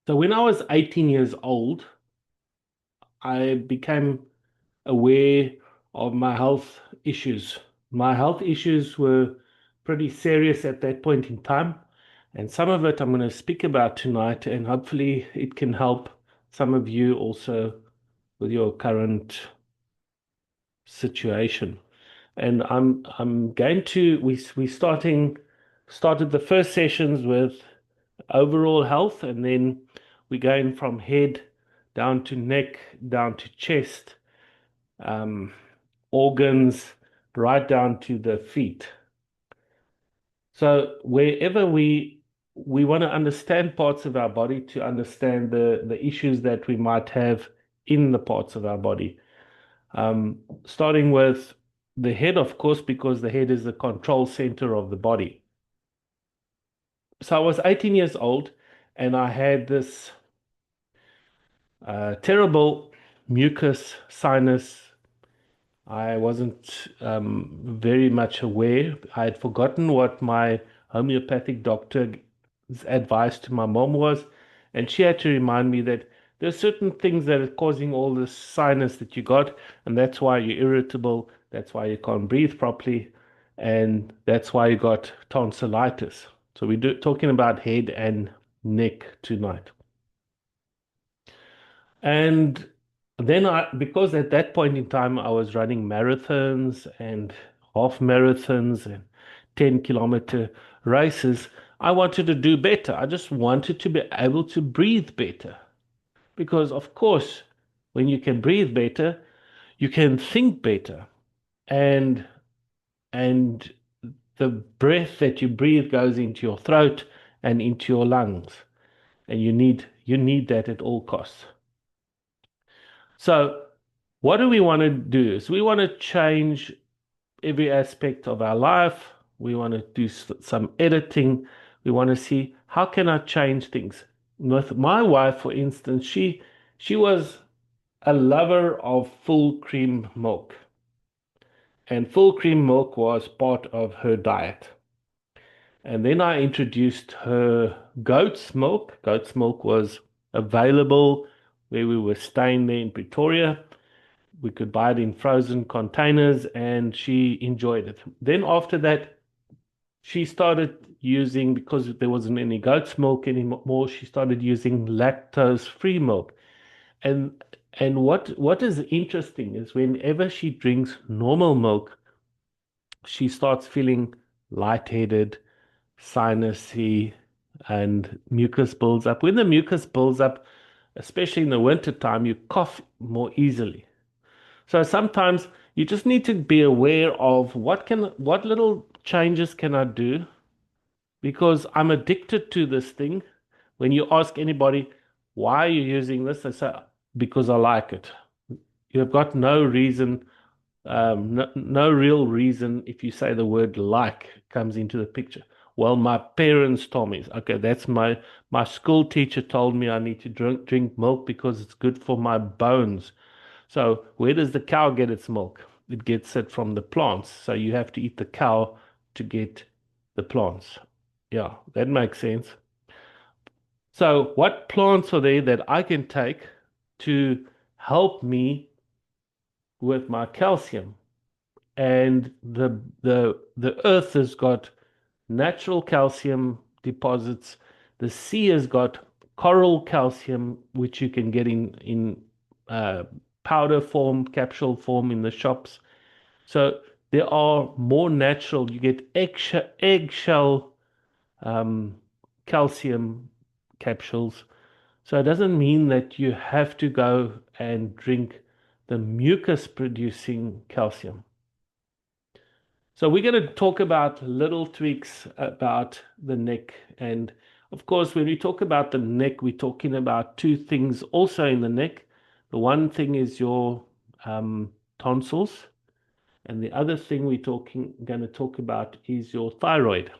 So when I was 18 years old, I became aware of my health issues. My health issues were pretty serious at that point in time, and some of it I'm going to speak about tonight, and hopefully it can help some of you also with your current situation. And I'm going to we started the first sessions with overall health, and then we're going from head down to neck, down to chest, um, organs, right down to the feet. So wherever we want to understand parts of our body to understand the issues that we might have in the parts of our body. Starting with the head, of course, because the head is the control center of the body. So I was 18 years old and I had this terrible mucus sinus. I wasn't very much aware. I had forgotten what my homeopathic doctor's advice to my mom was, and she had to remind me that there are certain things that are causing all this sinus that you got, and that's why you're irritable, that's why you can't breathe properly, and that's why you got tonsillitis. So we're talking about head and neck tonight. And then because at that point in time, I was running marathons and half marathons and 10-kilometer races, I wanted to do better. I just wanted to be able to breathe better. Because, of course, when you can breathe better, you can think better. And, and the breath that you breathe goes into your throat and into your lungs. And you need that at all costs. So, what do we want to do? Is we want to change every aspect of our life. We want to do some editing. We want to see how can I change things. With my wife, for instance, she was a lover of full cream milk, and full cream milk was part of her diet. And then I introduced her goat's milk. Goat's milk was available where we were staying there in Pretoria. We could buy it in frozen containers, and she enjoyed it. Then after that, she started using, because there wasn't any goat's milk anymore, she started using lactose-free milk. And what is interesting is whenever she drinks normal milk, she starts feeling lightheaded, sinusy, and mucus builds up. When the mucus builds up, especially in the winter time, you cough more easily. So sometimes you just need to be aware of what little changes can I do, because I'm addicted to this thing. When you ask anybody, why are you using this? They say, because I like it. You've got no reason, no real reason if you say the word like comes into the picture. Well, my parents told me, okay, that's my school teacher told me I need to drink milk because it's good for my bones. So where does the cow get its milk? It gets it from the plants. So you have to eat the cow to get the plants. Yeah, that makes sense. So what plants are there that I can take to help me with my calcium? And the earth has got natural calcium deposits. The sea has got coral calcium, which you can get in uh, powder form, capsule form in the shops. So there are more natural. You get eggshell um, calcium capsules. So it doesn't mean that you have to go and drink the mucus producing calcium. So we're going to talk about little tweaks about the neck. And of course, when we talk about the neck, we're talking about two things also in the neck. The one thing is your tonsils, and the other thing going to talk about is your thyroid,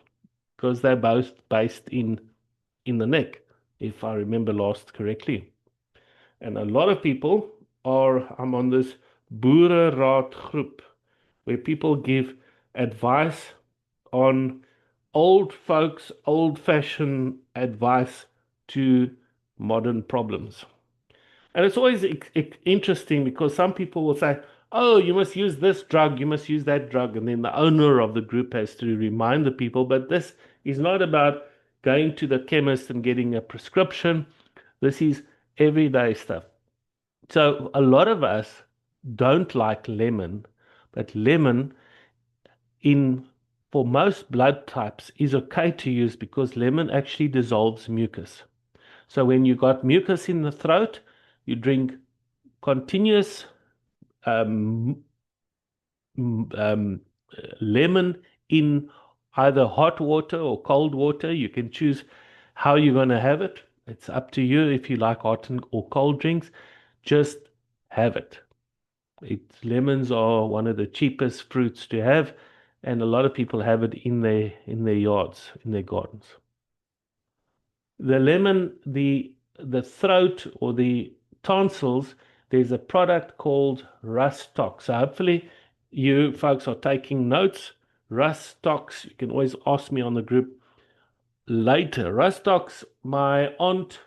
because they're both based in the neck, if I remember last correctly. And a lot of people I'm on this Boereraad group where people give advice on old folks, old-fashioned advice to modern problems. And it's always interesting because some people will say, oh, you must use this drug, you must use that drug. And then the owner of the group has to remind the people. But this is not about going to the chemist and getting a prescription. This is everyday stuff. So a lot of us don't like lemon, but lemon in for most blood types is okay to use because lemon actually dissolves mucus. So when you got mucus in the throat, you drink continuous um, um, lemon in either hot water or cold water. You can choose how you're going to have it. It's up to you if you like hot or cold drinks. Just have it. Lemons are one of the cheapest fruits to have, and a lot of people have it in their yards, in their gardens. The lemon, the throat or the tonsils, there's a product called Rustox. So hopefully you folks are taking notes. Rustox, you can always ask me on the group later. Rustox, my aunt,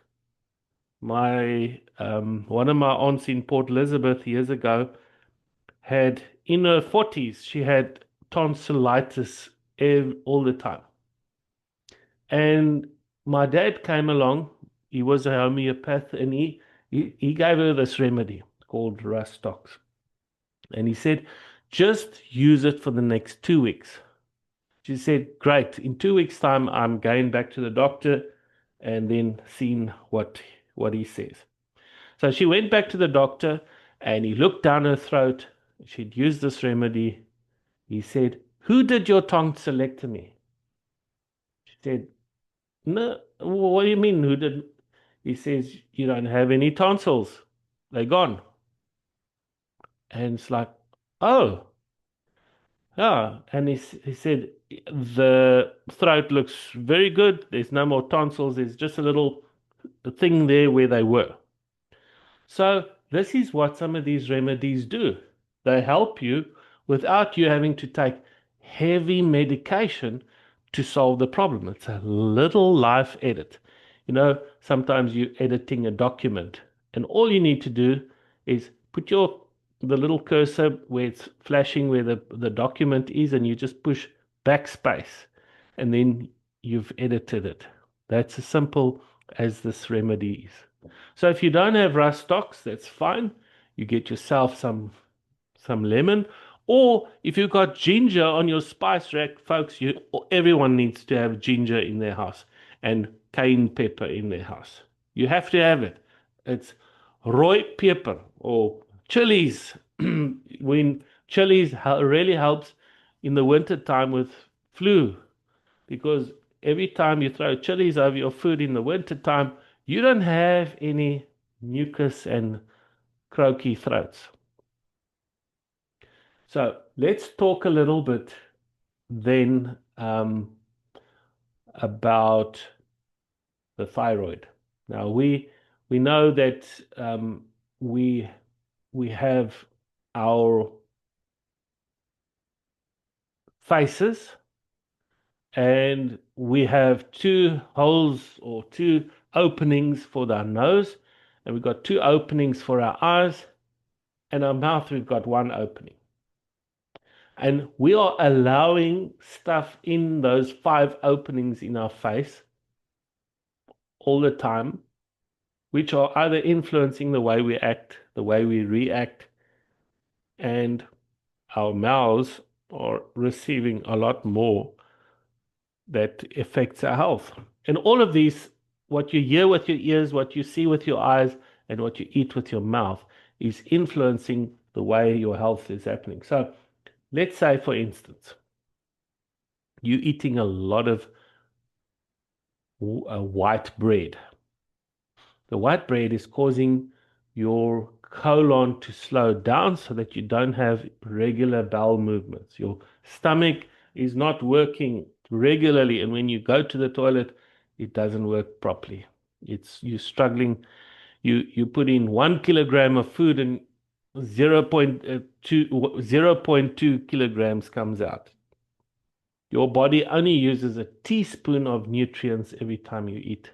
my one of my aunts in Port Elizabeth years ago had in her 40s, she had tonsillitis all the time. And my dad came along. He was a homeopath, and he gave her this remedy called Rustox. And he said, just use it for the next 2 weeks. She said, great. In 2 weeks' time, I'm going back to the doctor and then seeing what he says. So she went back to the doctor and he looked down her throat. She'd used this remedy. He said, who did your tonsillectomy? She said, no, what do you mean? Who did? He says, you don't have any tonsils. They're gone. And it's like, oh, yeah. And he said, the throat looks very good. There's no more tonsils. There's just a little thing there where they were. So this is what some of these remedies do. They help you without you having to take heavy medication to solve the problem. It's a little life edit. You know, sometimes you're editing a document, and all you need to do is put the little cursor where it's flashing where the document is, and you just push backspace, and then you've edited it. That's as simple as this remedy is. So if you don't have Rustox, that's fine. You get yourself some lemon. Or if you've got ginger on your spice rack, folks, everyone needs to have ginger in their house and cayenne pepper in their house. You have to have it. It's rooi pepper or chilies. When chilies really helps in the winter time with flu, because every time you throw chilies over your food in the winter time, you don't have any mucus and croaky throats. So let's talk a little bit then about the thyroid. Now we know that we have our faces and we have two holes or two openings for our nose, and we've got two openings for our eyes, and our mouth we've got one opening. And we are allowing stuff in those five openings in our face all the time, which are either influencing the way we act, the way we react, and our mouths are receiving a lot more that affects our health. And all of these, what you hear with your ears, what you see with your eyes, and what you eat with your mouth, is influencing the way your health is happening. So let's say, for instance, you're eating a lot of white bread. The white bread is causing your colon to slow down so that you don't have regular bowel movements. Your stomach is not working regularly, and when you go to the toilet, it doesn't work properly. You're struggling. You put in 1 kilogram of food and 0.2 kilograms comes out. Your body only uses a teaspoon of nutrients every time you eat.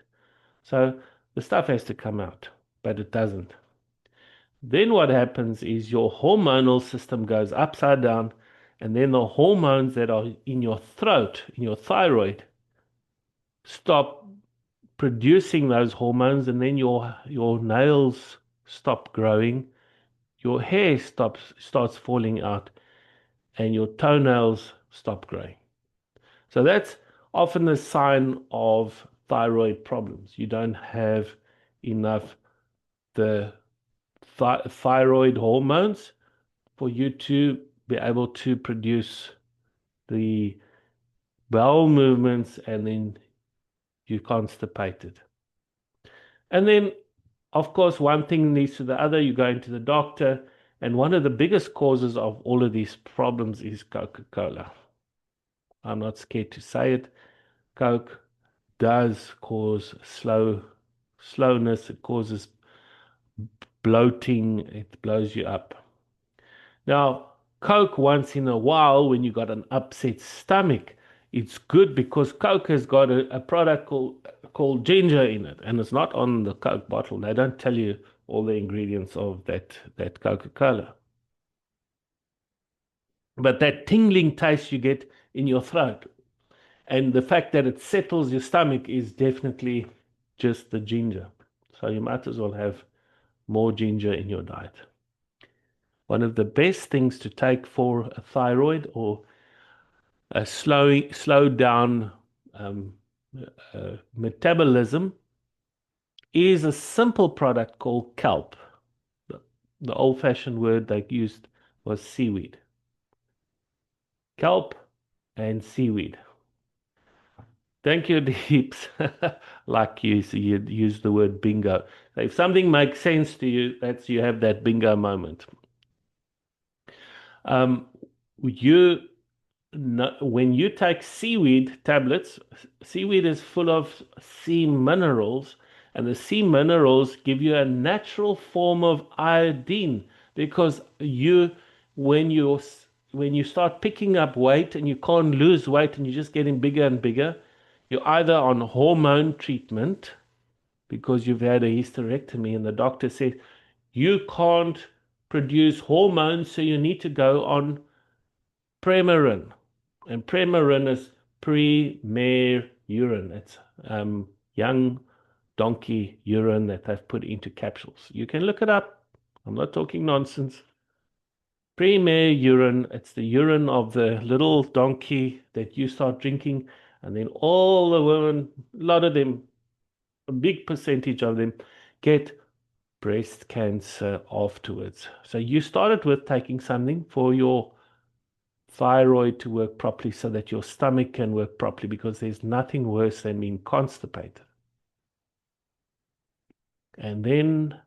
So The stuff has to come out, but it doesn't. Then what happens is your hormonal system goes upside down, and then the hormones that are in your throat, in your thyroid, stop producing those hormones, and then your nails stop growing, your hair starts falling out, and your toenails stop growing. So that's often a sign of thyroid problems. You don't have enough the thyroid hormones for you to be able to produce the bowel movements, and then you're constipated. And then, of course, one thing leads to the other. You go into the doctor, and one of the biggest causes of all of these problems is Coca-Cola. I'm not scared to say it. Coke does cause slowness. It causes bloating. It blows you up. Now, Coke once in a while, when you got an upset stomach, it's good because Coke has got a product called ginger in it, and it's not on the Coke bottle. They don't tell you all the ingredients of that Coca-Cola. But that tingling taste you get in your throat, and the fact that it settles your stomach is definitely just the ginger. So you might as well have more ginger in your diet. One of the best things to take for a thyroid or a slow down um, metabolism is a simple product called kelp. The old-fashioned word they used was seaweed. Kelp and seaweed. Thank you, Deeps. Like you use the word bingo. So if something makes sense to you, that's you have that bingo moment. Um, you when you take seaweed tablets, seaweed is full of sea minerals, and the sea minerals give you a natural form of iodine because when you when you start picking up weight and you can't lose weight and you're just getting bigger and bigger, you're either on hormone treatment because you've had a hysterectomy and the doctor says you can't produce hormones, so you need to go on Premarin. And Premarin is pre-mare urine. It's young donkey urine that they've put into capsules. You can look it up. I'm not talking nonsense. Pre-mare urine, it's the urine of the little donkey that you start drinking, and then all the women, a lot of them, a big percentage of them, get breast cancer afterwards. So you started with taking something for your thyroid to work properly so that your stomach can work properly because there's nothing worse than being constipated. And then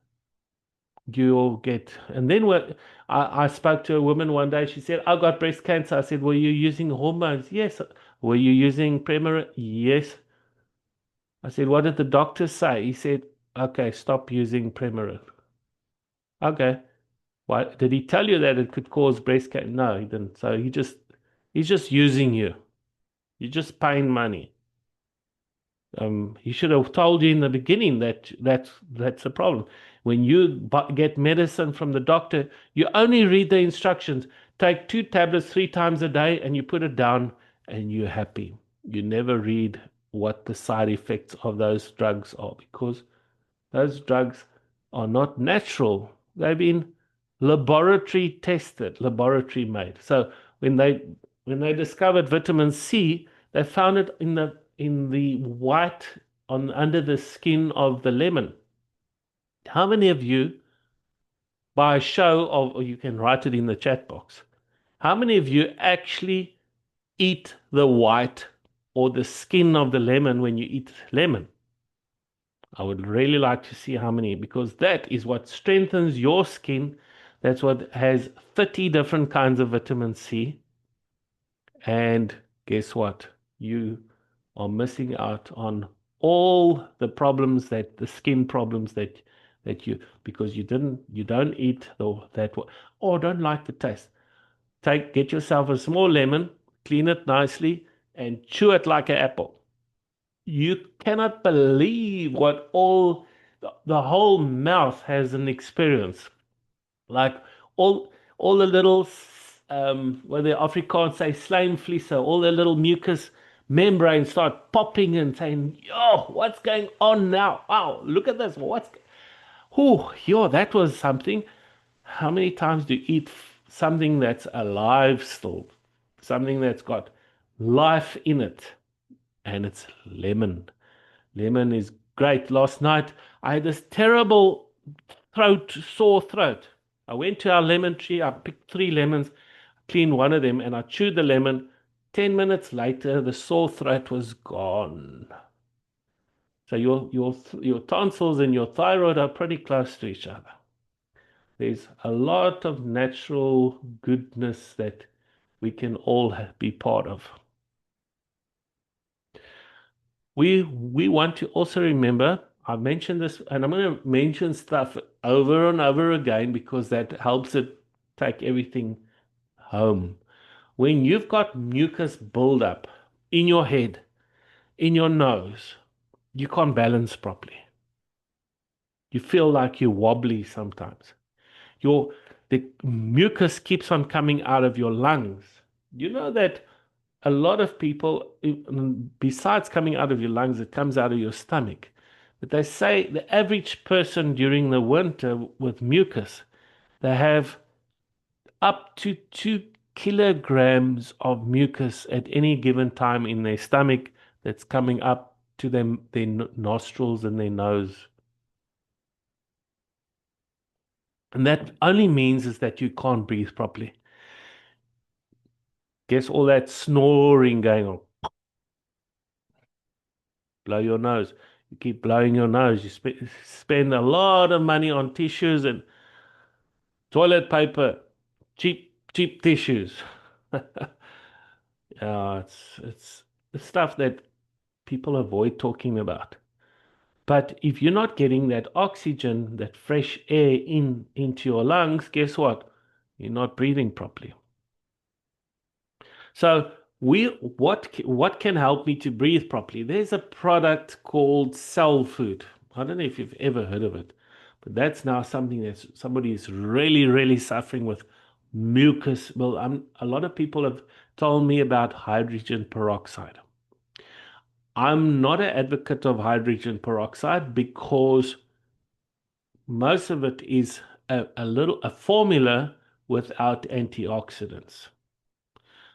you'll get, and then what I spoke to a woman one day, she said, I got breast cancer. I said, were you using hormones? Yes. Were you using Premarin? Yes. I said, what did the doctor say? He said, okay, stop using Premarin. Okay. Why did he tell you that it could cause breast cancer? No, he didn't. So he's just using you. You're just paying money. He should have told you in the beginning that that's a problem. When you get medicine from the doctor, you only read the instructions. Take 2 tablets 3 times a day, and you put it down, and you're happy. You never read what the side effects of those drugs are because those drugs are not natural. They've been laboratory tested, laboratory made. So when they discovered vitamin C, they found it in the white on under the skin of the lemon. How many of you, by a show of, or you can write it in the chat box, how many of you actually eat the white or the skin of the lemon when you eat lemon? I would really like to see how many, because that is what strengthens your skin. That's what has 30 different kinds of vitamin C. And guess what? You are missing out on all the problems that the skin problems that you because you don't eat that or don't like the taste. Get yourself a small lemon, clean it nicely, and chew it like an apple. You cannot believe what all The whole mouth has an experience. Like all the little what the Afrikaans say slijmvliese, all the little mucus membranes start popping and saying, "Yo, what's going on now? Wow, look at this. Yo, that was something." How many times do you eat something that's alive still? Something that's got life in it, and it's lemon. Lemon is great. Last night I had this terrible sore throat. I went to our lemon tree. I picked three lemons, cleaned one of them, and I chewed the lemon. 10 minutes later, the sore throat was gone. So your tonsils and your thyroid are pretty close to each other. There's a lot of natural goodness that we can all be part of. We want to also remember, I mentioned this, and I'm going to mention stuff over and over again because that helps it take everything home. When you've got mucus buildup in your head, in your nose, you can't balance properly. You feel like you're wobbly sometimes. Your the mucus keeps on coming out of your lungs. You know that a lot of people, besides coming out of your lungs, it comes out of your stomach. But they say the average person during the winter with mucus, they have up to 2 kilograms of mucus at any given time in their stomach that's coming up to their nostrils and their nose. And that only means is that you can't breathe properly. Guess all that snoring going on. Blow your nose. You keep blowing your nose. You spend a lot of money on tissues and toilet paper, cheap tissues. Yeah, it's the stuff that people avoid talking about. But if you're not getting that oxygen, that fresh air into your lungs, guess what? You're not breathing properly. So what can help me to breathe properly? There's a product called Cell Food. I don't know if you've ever heard of it, but that's now something that somebody is really suffering with mucus. Well, a lot of people have told me about hydrogen peroxide. I'm not an advocate of hydrogen peroxide because most of it is a formula without antioxidants.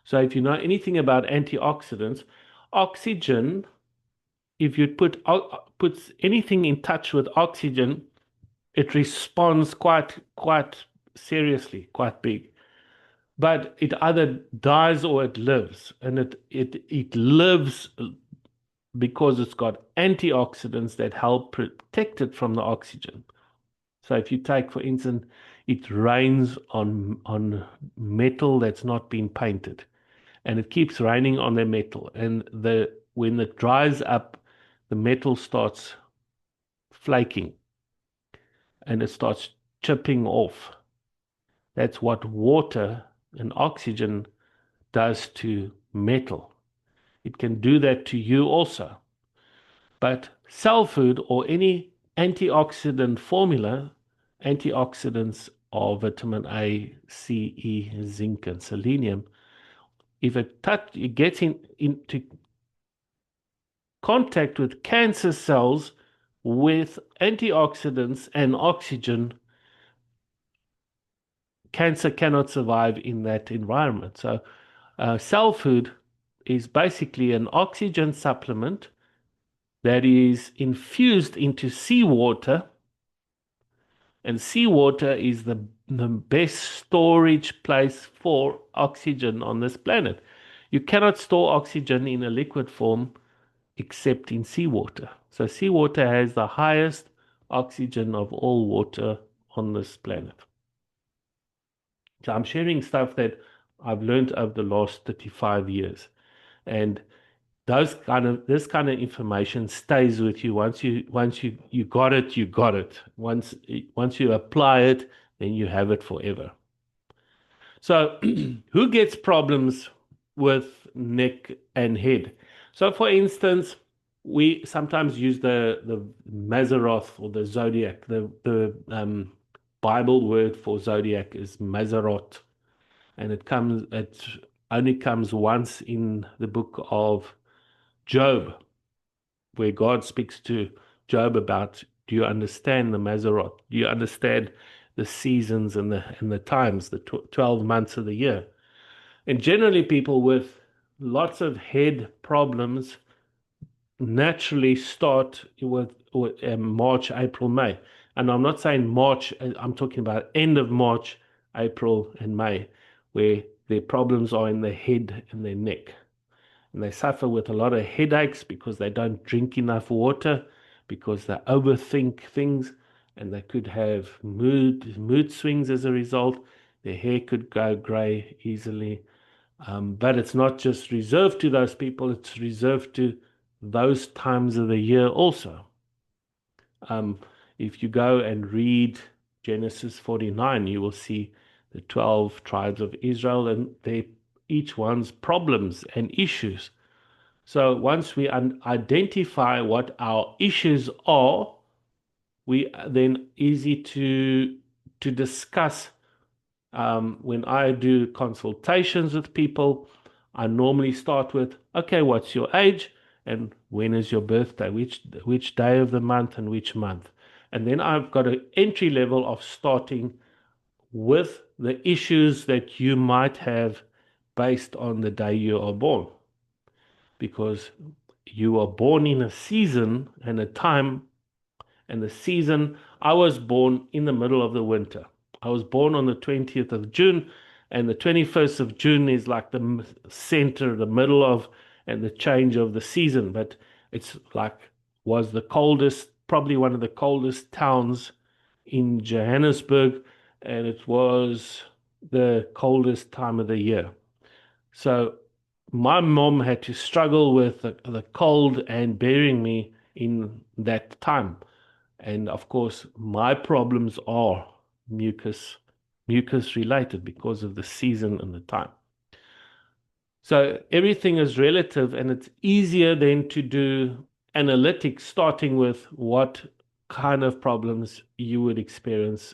So if you know anything about antioxidants, oxygen, if you puts anything in touch with oxygen, it responds quite seriously, quite big. But it either dies or it lives, and it lives because it's got antioxidants that help protect it from the oxygen. So if you take, for instance, it rains on metal that's not been painted, and it keeps raining on the metal, and the when it dries up, the metal starts flaking and it starts chipping off. That's what water and oxygen does to metal. It can do that to you also. But cell food or any antioxidant formula, antioxidants are vitamin A, C, E, zinc, and selenium. If it gets into contact with cancer cells with antioxidants and oxygen, cancer cannot survive in that environment. So, cell food is basically an oxygen supplement that is infused into seawater, and seawater is the best storage place for oxygen on this planet. You cannot store oxygen in a liquid form except in seawater. So seawater has the highest oxygen of all water on this planet. So I'm sharing stuff that I've learned over the last 35 years. And this kind of information stays with you. Once you got it, you got it. Once you apply it, then you have it forever. So who gets problems with neck and head? So for instance, we sometimes use the Mazzaroth or the zodiac. The Bible word for zodiac is Mazzaroth, and it only comes once in the book of Job, where God speaks to Job about, do you understand the Mazzaroth? Do you understand the seasons and the times, the 12 months of the year? And generally, people with lots of head problems naturally start with March, April, May. And I'm not saying March, I'm talking about end of March, April, and May, where their problems are in their head and their neck. And they suffer with a lot of headaches because they don't drink enough water, because they overthink things, and they could have mood swings as a result. Their hair could go gray easily. But it's not just reserved to those people, it's reserved to those times of the year also. Um, if you go and read Genesis 49, you will see the 12 tribes of Israel and each one's problems and issues. So once we identify what our issues are, we then easy to discuss. When I do consultations with people, I normally start with, okay, what's your age and when is your birthday? Which day of the month and which month? And then I've got an entry level of starting with the issues that you might have based on the day you are born, because you are born in a season and a time and the season. I was born in the middle of the winter. I was born on the 20th of June, and the 21st of June is like the center, the middle of, and the change of the season. But it's like, was the coldest, probably one of the coldest towns in Johannesburg, and it was the coldest time of the year. So my mom had to struggle with the cold and bearing me in that time. And of course, my problems are mucus, mucus related because of the season and the time. So everything is relative, and it's easier then to do analytics, starting with what kind of problems you would experience.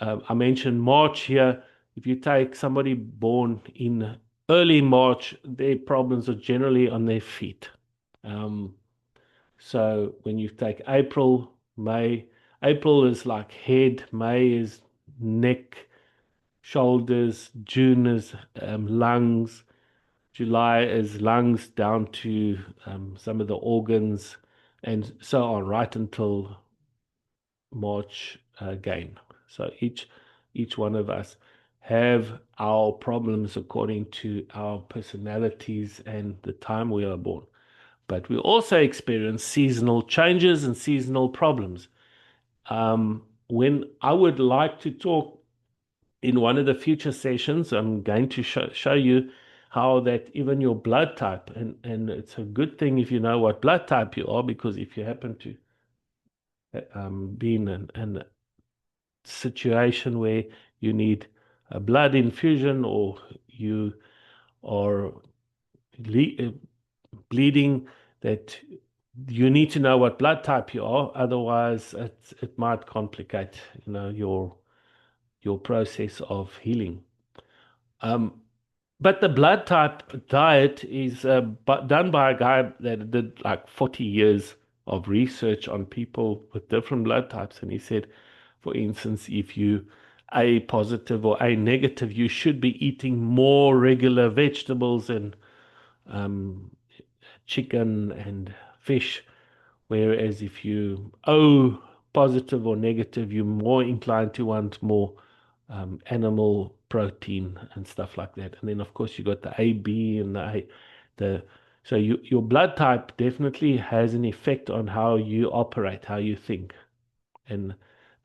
I mentioned March here. If you take somebody born in early March, their problems are generally on their feet. Um, so when you take April, May, April is like head, May is neck, shoulders, June is lungs, July is lungs down to some of the organs, and so on, right until March again. So each one of us have our problems according to our personalities and the time we are born. But we also experience seasonal changes and seasonal problems. When I would like to talk in one of the future sessions, I'm going to show you how that even your blood type, and it's a good thing if you know what blood type you are, because if you happen to be in an situation where you need a blood infusion or you are bleeding, that you need to know what blood type you are. Otherwise, it might complicate, your process of healing. Um, but the blood type diet is done by a guy that did like 40 years of research on people with different blood types. And he said, for instance, if you A positive or A negative, you should be eating more regular vegetables and um, chicken and fish. Whereas if you O positive or negative, you're more inclined to want more animal protein and stuff like that. And then of course you got the AB and the so your blood type definitely has an effect on how you operate, how you think. And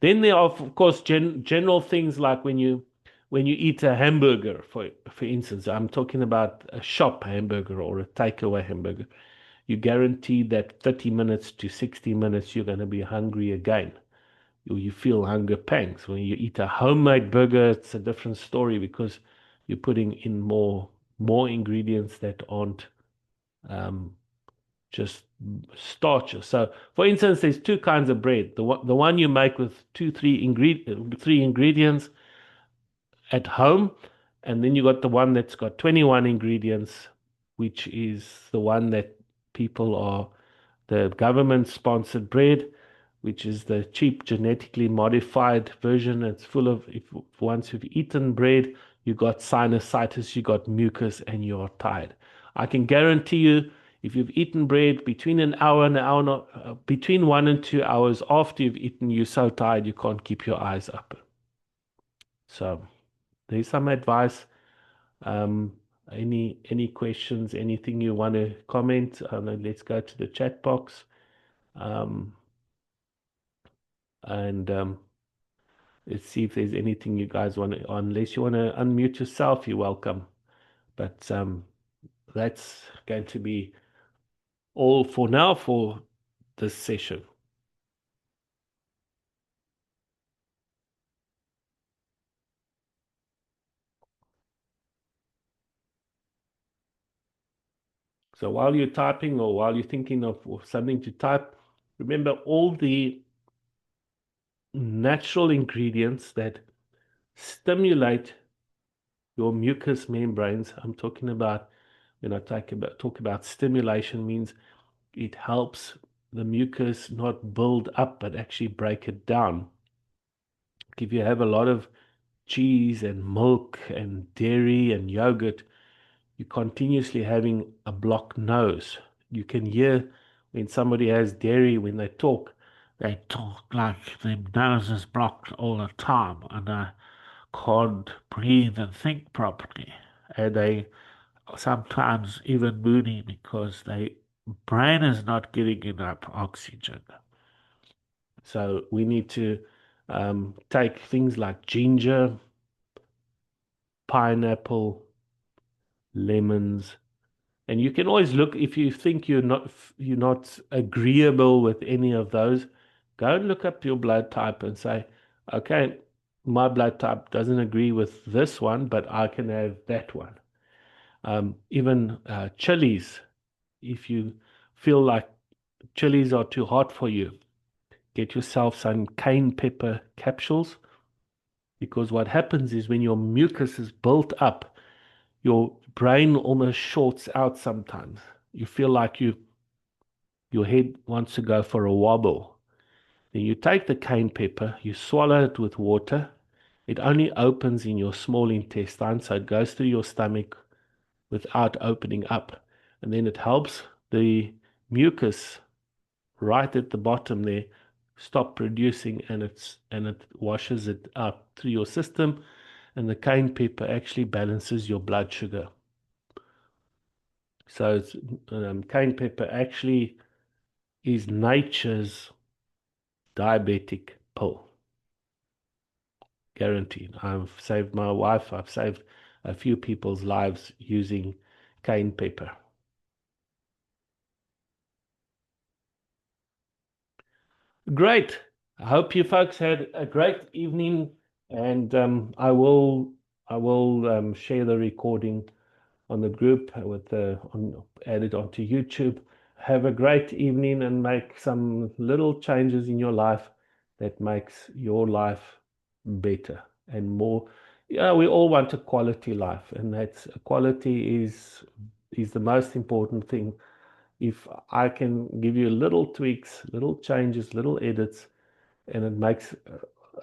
then there are of course general things like when you eat a hamburger, for instance, I'm talking about a shop hamburger or a takeaway hamburger. You guarantee that 30 minutes to 60 minutes you're going to be hungry again. You feel hunger pangs. When you eat a homemade burger, it's a different story because you're putting in more ingredients that aren't um, just starches. So, for instance, there's two kinds of bread. The one you make with three ingredients at home, and then you got the one that's got 21 ingredients, which is the one that people are the government sponsored bread, which is the cheap genetically modified version. It's full of, if once you've eaten bread, you got sinusitis, you got mucus, and you're tired. I can guarantee you, if you've eaten bread between an hour and an hour, between 1 and 2 hours after you've eaten, you're so tired you can't keep your eyes open. So there's some advice. Um, any questions, anything you want to comment? Let's go to the chat box. Um, and let's see if there's anything you guys want to, unless you want to unmute yourself, you're welcome. But that's going to be all for now for this session. So while you're typing or while you're thinking of something to type, remember all the natural ingredients that stimulate your mucous membranes. I'm talking about when I talk about stimulation means it helps the mucus not build up but actually break it down. If you have a lot of cheese and milk and dairy and yogurt, you're continuously having a blocked nose. You can hear when somebody has dairy, when they talk like their nose is blocked all the time and they can't breathe and think properly. And they sometimes even moody because their brain is not getting enough oxygen. So we need to take things like ginger, pineapple, lemons, and you can always look if you think you're not agreeable with any of those, go and look up your blood type and say, okay, my blood type doesn't agree with this one, but I can have that one. Even chilies, if you feel like chilies are too hot for you, get yourself some cayenne pepper capsules because what happens is when your mucus is built up, your brain almost shorts out sometimes. You feel like your head wants to go for a wobble. Then you take the cayenne pepper, you swallow it with water. It only opens in your small intestine, so it goes through your stomach without opening up. And then it helps the mucus right at the bottom there stop producing and it washes it out through your system and the cayenne pepper actually balances your blood sugar. So cayenne pepper actually is nature's diabetic pill. Guaranteed. I've saved my wife, I've saved a few people's lives using cayenne pepper. Great. I hope you folks had a great evening, and I will share the recording on the group add it onto YouTube. Have a great evening and make some little changes in your life that makes your life better and more. Yeah, we all want a quality life, and that's quality is the most important thing. If I can give you little tweaks, little changes, little edits, and it makes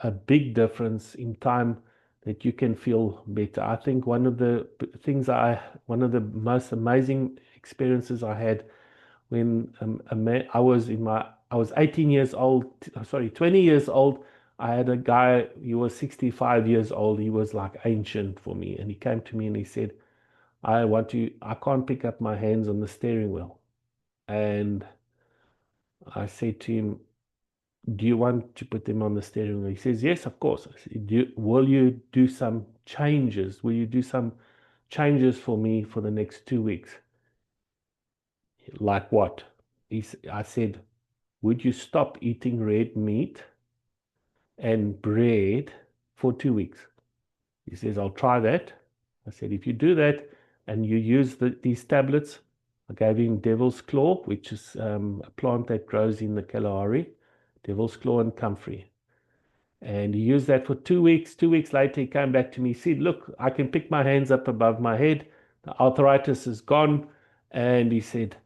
a big difference in time that you can feel better. I think one of the most amazing experiences I had when I was 18 years old, sorry, 20 years old. I had a guy, he was 65 years old. He was like ancient for me. And he came to me and he said, I can't pick up my hands on the steering wheel. And I said to him, do you want to put them on the steering wheel? He says, yes, of course. I said, will you do some changes? Will you do some changes for me for the next 2 weeks? Like what? I said, would you stop eating red meat and bread for 2 weeks? He says, I'll try that. I said, if you do that and you use these tablets, I gave him Devil's Claw, which is a plant that grows in the Kalahari, Devil's Claw and comfrey. And he used that for 2 weeks. 2 weeks later, he came back to me. He said, look, I can pick my hands up above my head. The arthritis is gone. And he said,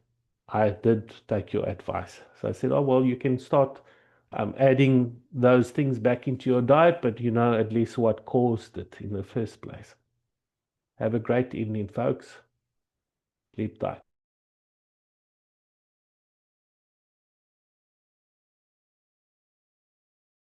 I did take your advice. So I said, oh, well, you can start adding those things back into your diet, but you know at least what caused it in the first place. Have a great evening, folks. Sleep tight.